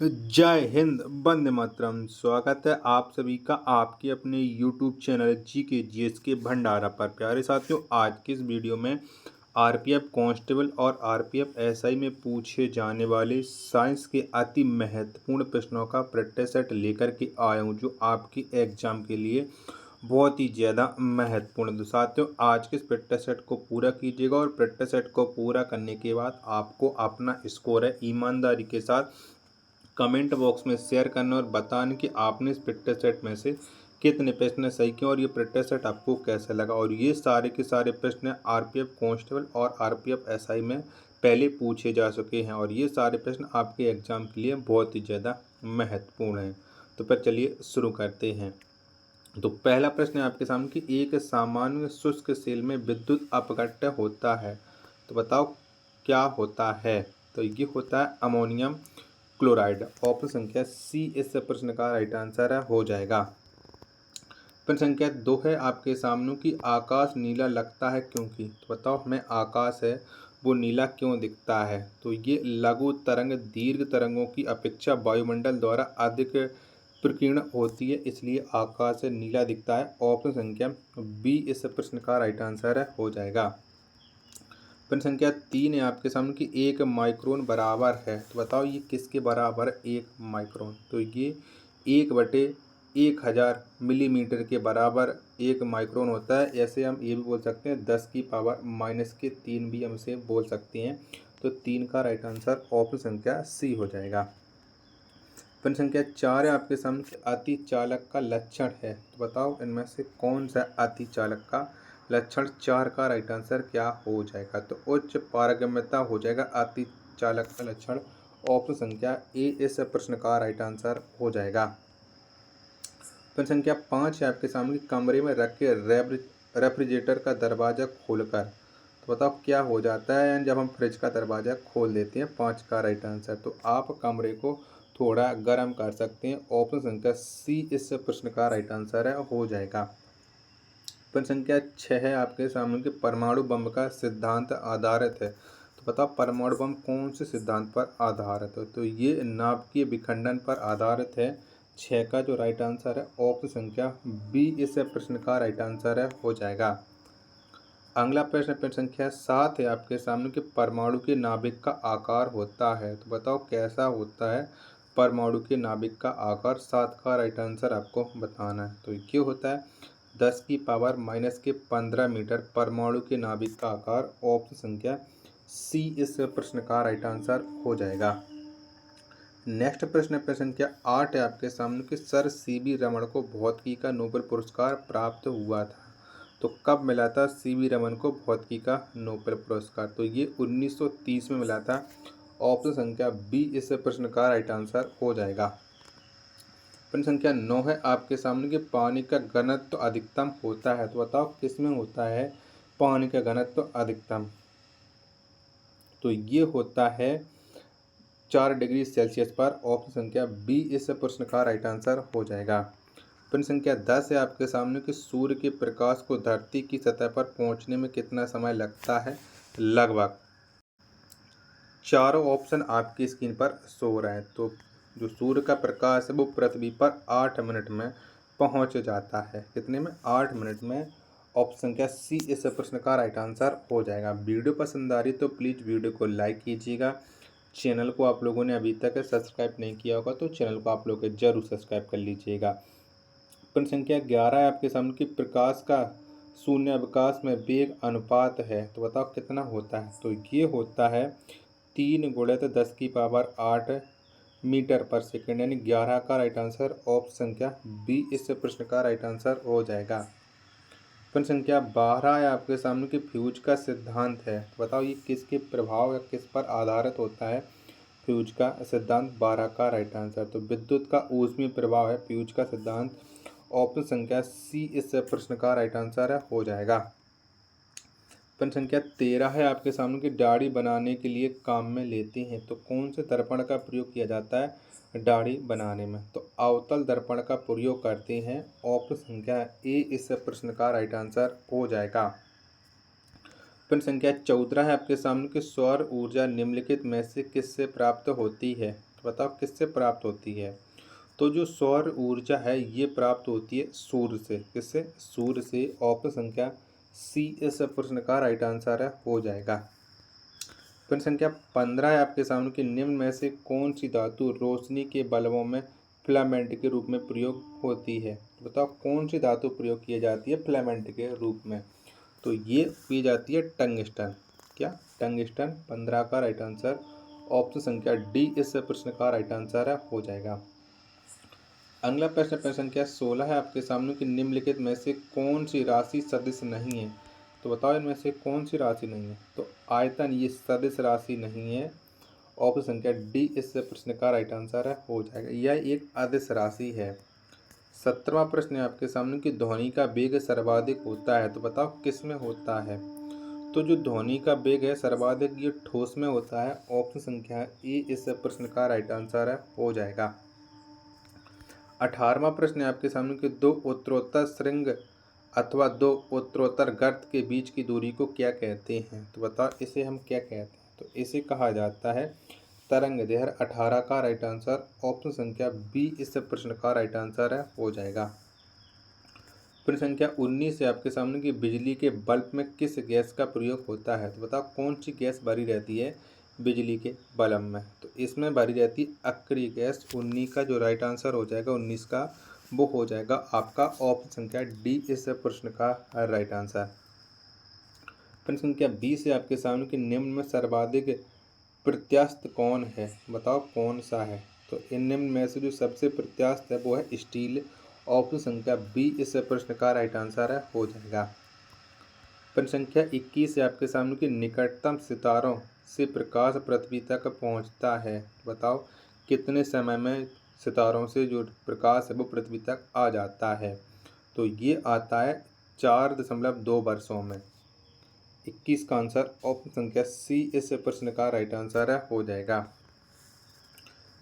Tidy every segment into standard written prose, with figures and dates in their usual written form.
जय हिंद, वंदे मातरम। स्वागत है आप सभी का आपके अपने यूट्यूब चैनल GK के भंडारा पर। प्यारे साथियों, आज की इस वीडियो में आरपीएफ कांस्टेबल और आरपीएफ एसआई में पूछे जाने वाले साइंस के अति महत्वपूर्ण प्रश्नों का प्रैक्टिस सेट लेकर के आया हूँ, जो आपके एग्जाम के लिए बहुत ही ज़्यादा महत्वपूर्ण। तो साथियों, आज के इस प्रैक्टिस सेट को पूरा कीजिएगा और प्रैक्टिस सेट को पूरा करने के बाद आपको अपना स्कोर है ईमानदारी के साथ कमेंट बॉक्स में शेयर करना और बताना कि आपने इस प्रैक्टिस सेट में से कितने प्रश्न सही किए और ये प्रैक्टिस सेट आपको कैसा लगा। और ये सारे के सारे प्रश्न आरपीएफ कांस्टेबल और आरपीएफ एसआई में पहले पूछे जा चुके हैं और ये सारे प्रश्न आपके एग्जाम के लिए बहुत ही ज़्यादा महत्वपूर्ण हैं। तो फिर चलिए शुरू करते हैं। तो पहला प्रश्न है आपके सामने कि एक सामान्य शुष्क सेल में विद्युत अपघट्य होता है, तो बताओ क्या होता है। तो ये होता है अमोनियम क्लोराइड। ऑप्शन संख्या सी इस प्रश्न का राइट आंसर है, हो जाएगा। प्रश्न संख्या 2 है आपके सामने कि आकाश नीला लगता है क्योंकि, तो बताओ हमें आकाश है वो नीला क्यों दिखता है। तो ये लघु तरंग दीर्घ तरंगों की अपेक्षा वायुमंडल द्वारा अधिक प्रकीर्ण होती है, इसलिए आकाश नीला दिखता है। ऑप्शन संख्या बी इस प्रश्न का राइट आंसर है, हो जाएगा। प्रश्न संख्या 3 है आपके सामने कि एक माइक्रोन बराबर है, तो बताओ ये किसके बराबर है एक माइक्रोन। तो ये 1/1000 मिलीमीटर के बराबर एक माइक्रोन होता है। ऐसे हम ये भी बोल सकते हैं 10⁻³ भी हम इसे बोल सकते हैं। तो 3 का राइट आंसर ऑप्शन संख्या सी हो जाएगा। प्रश्न संख्या 4 है आपके सामने कि अति चालक का लक्षण है, तो बताओ इनमें से कौन सा अति चालक का लक्षण। 4 का राइट आंसर क्या हो जाएगा। तो उच्च पारगम्यता हो जाएगा अति चालक का लक्षण। ऑप्शन संख्या ए इस प्रश्न का राइट आंसर हो जाएगा। प्रश्न संख्या 5 है आपके सामने कमरे में रखे रेफ्रिजरेटर का दरवाजा खोलकर, तो बताओ क्या हो जाता है जब हम फ्रिज का दरवाज़ा खोल देते हैं। 5 का राइट आंसर। तो आप कमरे को थोड़ा गर्म कर सकते हैं। ऑप्शन संख्या सी इस प्रश्न का राइट आंसर है, हो जाएगा। प्रश्न संख्या 6 है आपके सामने कि परमाणु बम का सिद्धांत आधारित है, तो बताओ परमाणु बम कौन से सिद्धांत पर आधारित है। तो ये नाभिकीय विखंडन पर आधारित है। 6 का जो राइट आंसर है ऑप्शन संख्या बी इस प्रश्न का राइट आंसर है, हो जाएगा। अगला प्रश्न प्रश्न संख्या 7 है आपके सामने कि परमाणु के नाभिक का आकार होता है, तो बताओ कैसा होता है परमाणु के नाभिक का आकार। 7 का राइट आंसर आपको बताना है। तो ये होता है 10⁻⁻15 मीटर परमाणु के नाभिक का आकार। ऑप्शन संख्या सी इस प्रश्न का राइट आंसर हो जाएगा। नेक्स्ट प्रश्न प्रश्न संख्या 8 है आपके सामने कि सर सीवी रमन को भौतिकी का नोबेल पुरस्कार प्राप्त हुआ था, तो कब मिला था सीवी रमन को भौतिकी का नोबेल पुरस्कार। तो ये 1930 में मिला था। ऑप्शन संख्या बी इस प्रश्न का राइट आंसर हो जाएगा। प्रश्न संख्या 9 है आपके सामने कि पानी का घनत्व अधिकतम होता है, तो बताओ किसमें होता है पानी का घनत्व अधिकतम। तो ये होता है 4 डिग्री सेल्सियस पर। ऑप्शन संख्या बी इस प्रश्न का राइट आंसर हो जाएगा। प्रश्न संख्या 10 है आपके सामने कि सूर्य के प्रकाश को धरती की सतह पर पहुंचने में कितना समय लगता है लगभग। चारों ऑप्शन आपकी स्क्रीन पर शो रहे हैं। तो जो सूर्य का प्रकाश है वो पृथ्वी पर 8 मिनट में पहुंच जाता है। कितने में 8 मिनट में। ऑप्शन संख्या सी इस प्रश्न का राइट आंसर हो जाएगा। वीडियो पसंद आ रही तो प्लीज़ वीडियो को लाइक कीजिएगा। चैनल को आप लोगों ने अभी तक सब्सक्राइब नहीं किया होगा तो चैनल को आप लोग जरूर सब्सक्राइब कर लीजिएगा। प्रश्न संख्या 11 है आपके सामने कि प्रकाश का शून्य अवकाश में वेग अनुपात है, तो बताओ कितना होता है। तो ये होता है 3 × 10⁸ मीटर पर सेकेंड, यानी 11 का राइट आंसर ऑप्शन संख्या बी इस प्रश्न का राइट आंसर हो जाएगा। प्रश्न संख्या 12 है आपके सामने कि फ्यूज का सिद्धांत है, तो बताओ ये किसके प्रभाव या किस पर आधारित होता है फ्यूज का सिद्धांत। 12 का राइट आंसर। तो विद्युत का ऊष्मीय प्रभाव है फ्यूज का सिद्धांत। ऑप्शन संख्या सी इस प्रश्न का राइट आंसर है, हो जाएगा। प्रश्न संख्या 13 है आपके सामने कि दाढ़ी बनाने के लिए काम में लेते हैं, तो कौन से दर्पण का प्रयोग किया जाता है दाढ़ी बनाने में। तो अवतल दर्पण का प्रयोग करते हैं। ऑप्शन संख्या ए इस प्रश्न का राइट आंसर हो जाएगा। प्रश्न संख्या 14 है आपके सामने कि सौर ऊर्जा निम्नलिखित में से किससे प्राप्त होती है। तो बताओ किससे प्राप्त होती है। तो जो सौर ऊर्जा है ये प्राप्त होती है सूर्य से। किससे? सूर्य से। ऑप्शन संख्या सी इस प्रश्न का राइट आंसर है, हो जाएगा। प्रश्न संख्या 15 है आपके सामने कि निम्न में से कौन सी धातु रोशनी के बल्बों में फिलामेंट के रूप में प्रयोग होती है। तो बताओ कौन सी धातु प्रयोग की जाती है फिलामेंट के रूप में। तो ये की जाती है टंगस्टन। क्या? टंगस्टन। 15 का राइट आंसर ऑप्शन संख्या डी इस प्रश्न का राइट आंसर है, हो जाएगा। अगला प्रश्न संख्या 16 है आपके सामने कि निम्नलिखित में से कौन सी राशि सदिश नहीं है। तो बताओ इनमें से कौन सी राशि नहीं है। तो आयतन ये सदिश राशि नहीं है। ऑप्शन संख्या डी इस प्रश्न का राइट आंसर है, हो जाएगा। यह एक अदिश राशि है। 17वां प्रश्न है आपके सामने कि ध्वनि का वेग सर्वाधिक होता है। तो बताओ किस में होता है। तो जो ध्वनि का वेग है सर्वाधिक ये ठोस में होता है। ऑप्शन संख्या ए इस प्रश्न का राइट आंसर है, हो जाएगा। 18वां प्रश्न है आपके सामने कि दो उत्तरोत्तर श्रृंग अथवा दो उत्तरोत्तर गर्त के बीच की दूरी को क्या कहते हैं। तो बताओ इसे हम क्या कहते हैं। तो इसे कहा जाता है तरंग दैर्घ्य। 18 का राइट आंसर ऑप्शन संख्या बी इस प्रश्न का राइट आंसर है, हो जाएगा। प्रश्न संख्या 19 है आपके सामने कि बिजली के बल्ब में किस गैस का प्रयोग होता है। तो बताओ कौन सी गैस भरी रहती है बिजली के बल्ब में। तो इसमें भरी रहती है अक्रिय गैस। 19 का जो राइट आंसर हो जाएगा 19 का वो हो जाएगा आपका ऑप्शन संख्या डी इस प्रश्न का राइट आंसर। प्रश्न संख्या 20 है आपके सामने कि निम्न में सर्वाधिक प्रत्यास्थ कौन है। बताओ कौन सा है। तो इन निम्न में से जो सबसे प्रत्यास्थ है वो है स्टील। ऑप्शन संख्या बी इस प्रश्न का राइट आंसर है, हो जाएगा। प्रश्न संख्या 21 है आपके सामने कि निकटतम सितारों से प्रकाश पृथ्वी तक पहुंचता है। बताओ कितने समय में सितारों से जो प्रकाश है वो पृथ्वी तक आ जाता है। तो ये आता है 4.2 वर्षों में। 21 का आंसर ऑप्शन संख्या सी इस प्रश्न का राइट आंसर है, हो जाएगा।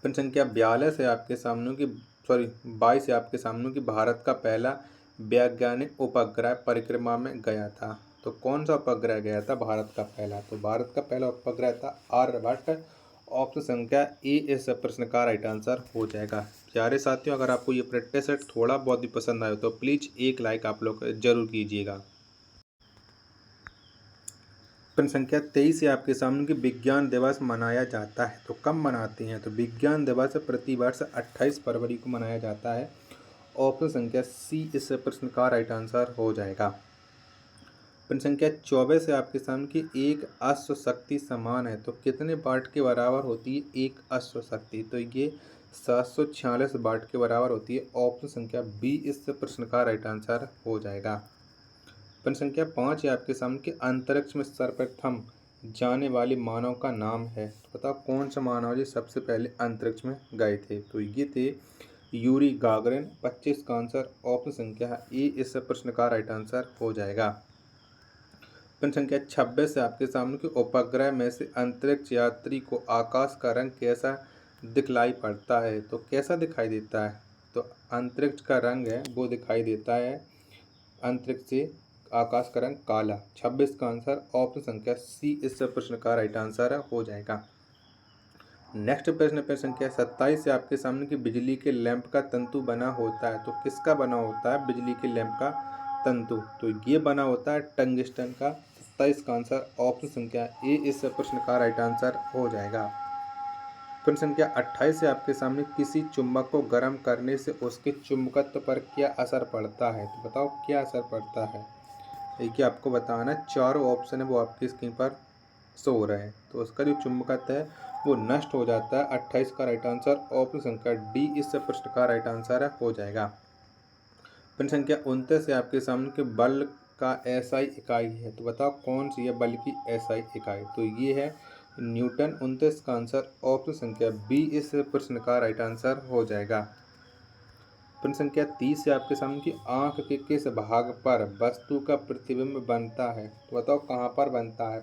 प्रश्न संख्या 42 है आपके सामने कि 22 है आपके सामने कि भारत का पहला वैज्ञानिक उपग्रह परिक्रमा में गया था। तो कौन सा उपग्रह गया था भारत का पहला। तो भारत का पहला उपग्रह था आर्यभट्ट। ऑप्शन संख्या ए इस प्रश्न का राइट आंसर, हो जाएगा। प्यारे साथियों, अगर आपको ये प्रैक्टिस सेट थोड़ा बहुत भी पसंद आए तो प्लीज़ एक लाइक आप लोग जरूर कीजिएगा। प्रश्न संख्या 23 है आपके सामने कि विज्ञान दिवस मनाया जाता है। तो कब मनाते हैं। तो विज्ञान दिवस प्रतिवर्ष 28 फरवरी को मनाया जाता है। ऑप्शन संख्या सी इस प्रश्न का राइट आंसर, हो जाएगा। प्रश्न संख्या 24 है आपके सामने कि एक अश्व शक्ति समान है तो कितने वाट के बराबर होती है एक अश्व शक्ति। तो ये 746 वाट के बराबर होती है। ऑप्शन संख्या बी इस प्रश्न का राइट आंसर, हो जाएगा। प्रश्न संख्या 5 है आपके सामने कि अंतरिक्ष में सर्वप्रथम जाने वाले मानव का नाम है। तो बताओ कौन सा मानव जी सबसे पहले अंतरिक्ष में गए थे। तो ये थे यूरी गागरिन। 25 का आंसर ऑप्शन संख्या ए इस प्रश्न का राइट आंसर, हो जाएगा। प्रश्न संख्या 26 है आपके सामने कि उपग्रह में से अंतरिक्ष यात्री को आकाश का रंग कैसा दिखलाई पड़ता है। तो कैसा दिखाई देता है। तो अंतरिक्ष का रंग है वो दिखाई देता है अंतरिक्ष से आकाश का रंग काला। 26 का आंसर ऑप्शन संख्या सी इस प्रश्न का राइट आंसर है, हो जाएगा। नेक्स्ट प्रश्न संख्या 27 से आपके सामने कि बिजली के लैंप का तंतु बना होता है। तो किसका बना होता है बिजली के लैंप का तंतु। तो ये बना होता है टंगस्टन का। 27 का आंसर ऑप्शन संख्या ए इस प्रश्न का राइट आंसर, हो जाएगा। प्रश्न संख्या 28 से आपके सामने किसी चुंबक को गर्म करने से उसके चुंबकत्व पर क्या असर पड़ता है। तो बताओ क्या असर पड़ता है। देखिए आपको बताना, चारों ऑप्शन है वो आपकी स्क्रीन पर शो हो रहे हैं। तो उसका जो चुंबकत्व है वो नष्ट हो जाता है। 28 का राइट आंसर ऑप्शन संख्या डी इस प्रश्न का राइट आंसर है, हो जाएगा। प्रश्न संख्या 29 है आपके सामने कि बल का एसआई इकाई है। तो बताओ कौन सी है बल की एसआई इकाई। तो ये है न्यूटन। 29 का आंसर ऑप्शन संख्या बी इस प्रश्न का राइट आंसर, हो जाएगा। प्रश्न संख्या 30 है आपके सामने कि आंख के किस भाग पर वस्तु का प्रतिबिंब बनता है। तो बताओ कहाँ पर बनता है।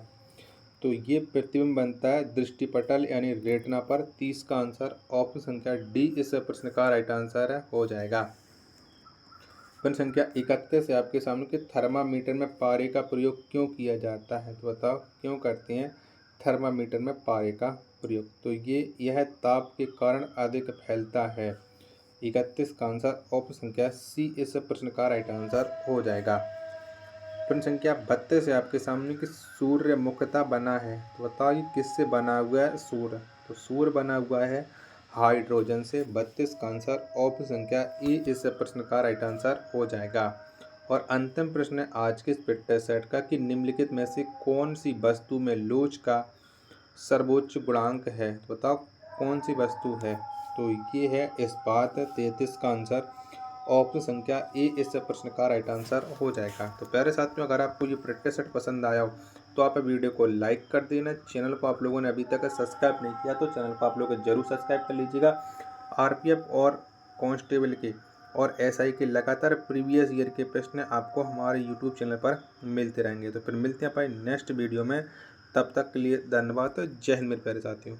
तो ये प्रतिबिंब बनता है दृष्टिपटल यानी रेटिना पर। 30 का आंसर ऑप्शन संख्या डी इस प्रश्न का राइट आंसर है, हो जाएगा। प्रश्न संख्या 31 है आपके सामने कि थर्मामीटर में पारे का प्रयोग क्यों किया जाता है। तो बताओ क्यों करते हैं थर्मामीटर में पारे का प्रयोग। तो यह ताप के कारण अधिक फैलता है। 31 का आंसर ऑप्शन संख्या सी इस प्रश्न का राइट आंसर हो जाएगा। प्रश्न संख्या 32 है आपके सामने कि सूर्य मुख्यतः बना है, तो बताओ ये किससे बना हुआ है सूर्य। तो सूर्य बना हुआ है हाइड्रोजन से। 32 का आंसर ऑप्शन संख्या ए इस प्रश्न का राइट आंसर हो जाएगा। और अंतिम प्रश्न है आज के इस पिक्चर सेट का कि निम्नलिखित में से कौन सी वस्तु में लोच का सर्वोच्च गुणांक है। तो बताओ कौन सी वस्तु है। तो ये है इस्पात। 33 का आंसर ऑप्शन संख्या ए इस प्रश्न का राइट आंसर हो जाएगा। तो प्यारे साथियों, अगर आपको ये प्रैक्टिस सेट पसंद आया हो तो आप वीडियो को लाइक कर देना। चैनल को आप लोगों ने अभी तक सब्सक्राइब नहीं किया तो चैनल को आप लोग जरूर सब्सक्राइब कर लीजिएगा। आरपीएफ और कांस्टेबल के और एसआई के लगातार प्रीवियस ईयर के प्रश्न आपको हमारे यूट्यूब चैनल पर मिलते रहेंगे। तो फिर मिलते हैं अपने नेक्स्ट वीडियो में। तब तक के लिए धन्यवाद। जय हिंद मेरे प्यारे साथियों।